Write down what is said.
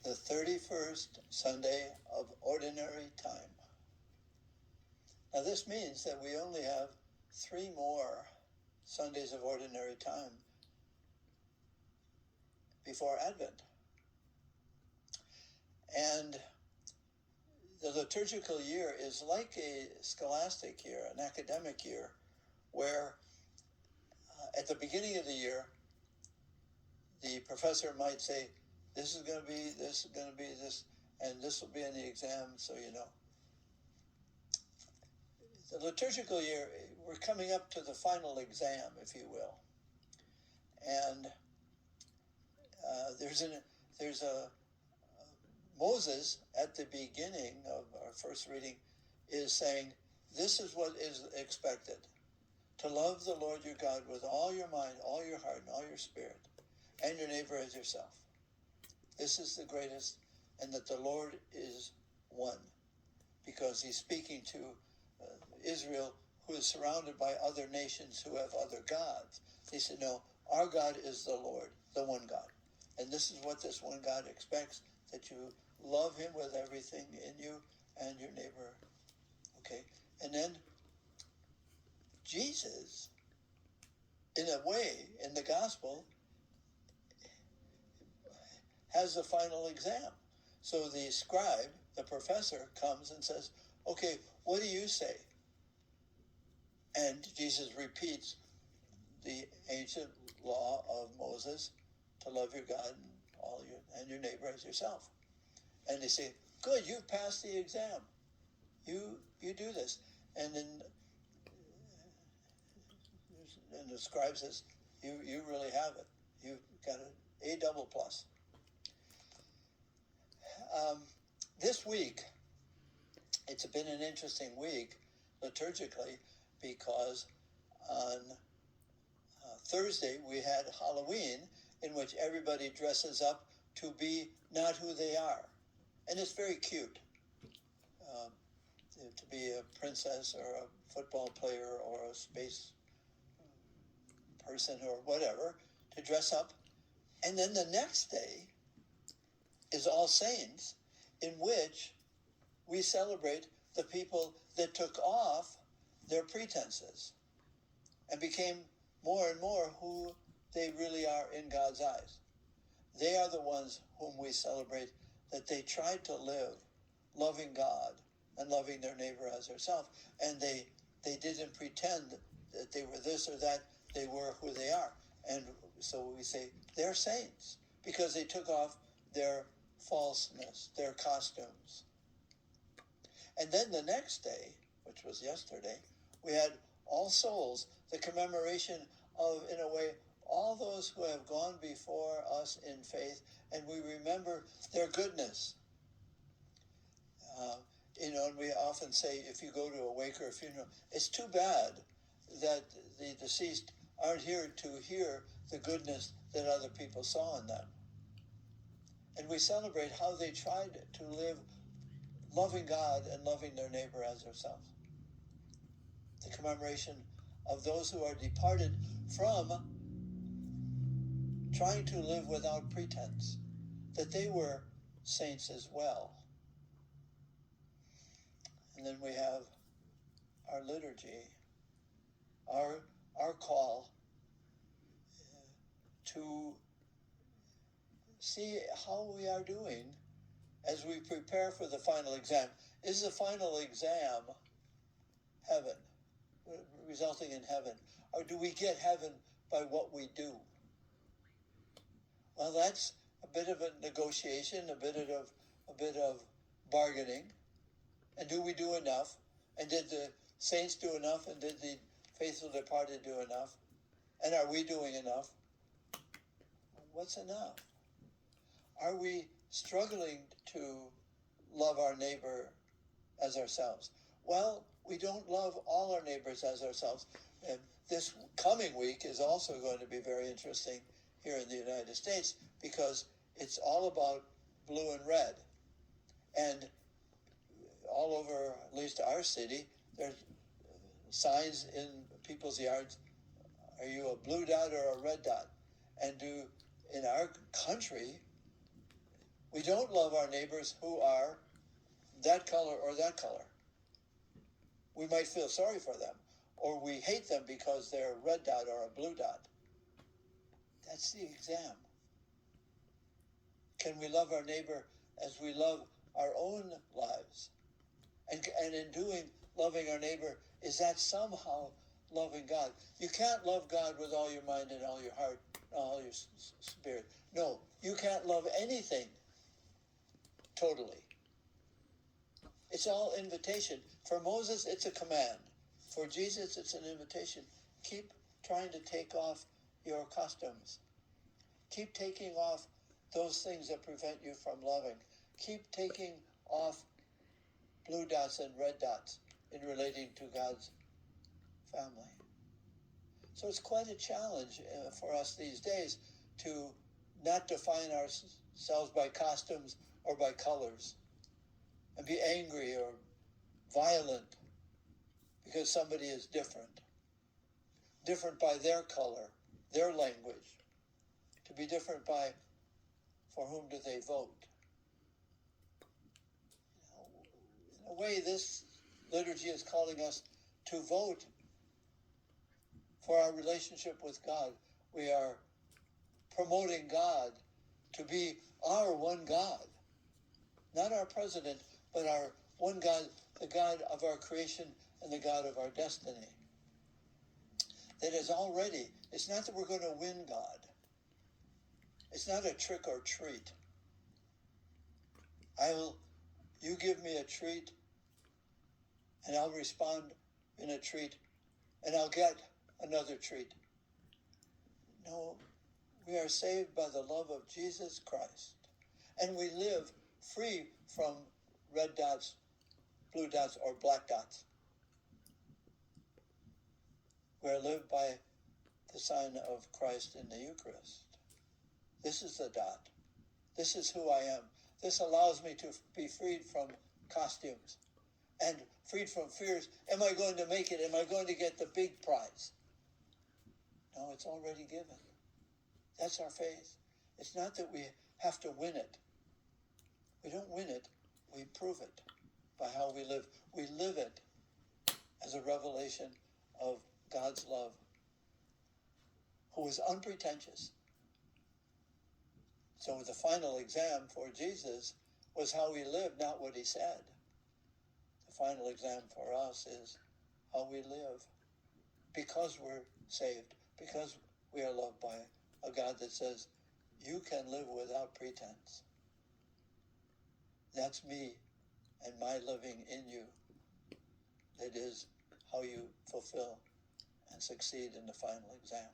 the 31st Sunday of Ordinary Time. Now this means that we only have 3 more Sundays of Ordinary Time before Advent. And the liturgical year is like a scholastic year, an academic year, where at the beginning of the year, the professor might say, this is going to be this, is going to be this, and this will be in the exam, so you know. The liturgical year, we're coming up to the final exam, if you will. And there's a Moses at the beginning of our first reading is saying, this is what is expected, to love the Lord your God with all your mind, all your heart, and all your spirit, and your neighbor as yourself. This is the greatest, and that the Lord is one, because he's speaking to Israel, who is surrounded by other nations who have other gods. He said, no, our God is the Lord, the one God. And this is what this one God expects, that you love him with everything in you and your neighbor. Okay? And then Jesus, in a way, in the gospel, has the final exam. So the scribe, the professor, comes and says, okay, what do you say? And Jesus repeats the ancient law of Moses, to love your God and your neighbor as yourself. And they say, good, you've passed the exam. You do this. And then the scribe says, you really have it. You've got an A double plus. This week, it's been an interesting week liturgically, because on Thursday we had Halloween, in which everybody dresses up to be not who they are. And it's very cute to be a princess or a football player or a space person or whatever, to dress up. And then the next day is All Saints, in which we celebrate the people that took off their pretenses and became more and more who they really are in God's eyes. They are the ones whom we celebrate, that they tried to live loving God and loving their neighbor as herself, and they didn't pretend that they were this or that. They were who they are. And so we say they're saints because they took off their falseness, their costumes. And then the next day, which was yesterday, we had All Souls, the commemoration of, in a way, all those who have gone before us in faith, and we remember their goodness. And we often say, if you go to a wake or a funeral, it's too bad that the deceased aren't here to hear the goodness that other people saw in them. And we celebrate how they tried to live loving God and loving their neighbor as themselves. The commemoration of those who are departed from trying to live without pretense, that they were saints as well. And then we have our liturgy, our call to see how we are doing as we prepare for the final exam. Is the final exam heaven, resulting in heaven? Or do we get heaven by what we do? Well, that's a bit of a negotiation, a bit of bargaining. And do we do enough? And did the saints do enough? And did the faithful departed do enough? And are we doing enough? What's enough? Are we struggling to love our neighbor as ourselves? Well, we don't love all our neighbors as ourselves. And this coming week is also going to be very interesting here in the United States, because it's all about blue and red. And all over, at least our city, there's signs in people's yards, are you a blue dot or a red dot? And in our country, We don't love our neighbors who are that color or that color. We might feel sorry for them, or we hate them because they're a red dot or a blue dot. That's the exam. Can we love our neighbor as we love our own lives? And in doing loving our neighbor, is that somehow loving God? You can't love God with all your mind and all your heart, and all your spirit. No, you can't love anything totally. It's all invitation. For Moses, it's a command. For Jesus, it's an invitation. Keep trying to take off your costumes. Keep taking off those things that prevent you from loving. Keep taking off blue dots and red dots in relating to God's family. So it's quite a challenge for us these days to not define ourselves by costumes or by colors and be angry or violent because somebody is different by their color, their language, to be different by for whom do they vote. In a way, this liturgy is calling us to vote for our relationship with God. We are promoting God to be our one God, not our president, but our one God, the God of our creation and the God of our destiny. That is already, it's not that we're going to win God. It's not a trick or treat. You give me a treat, and I'll respond in a treat, and I'll get another treat. No, we are saved by the love of Jesus Christ, and we live free from red dots, blue dots, or black dots. We are lived by the sign of Christ in the Eucharist. This is the dot. This is who I am. This allows me to be freed from costumes and freed from fears. Am I going to make it? Am I going to get the big prize? No, it's already given. That's our faith. It's not that we have to win it. We don't win it. We prove it by how we live. We live it as a revelation of God's love, who is unpretentious. So the final exam for Jesus was how he lived, not what he said. The final exam for us is how we live because we're saved, because we are loved by a God that says, you can live without pretense. That's me and my living in you. That is how you fulfill and succeed in the final exam.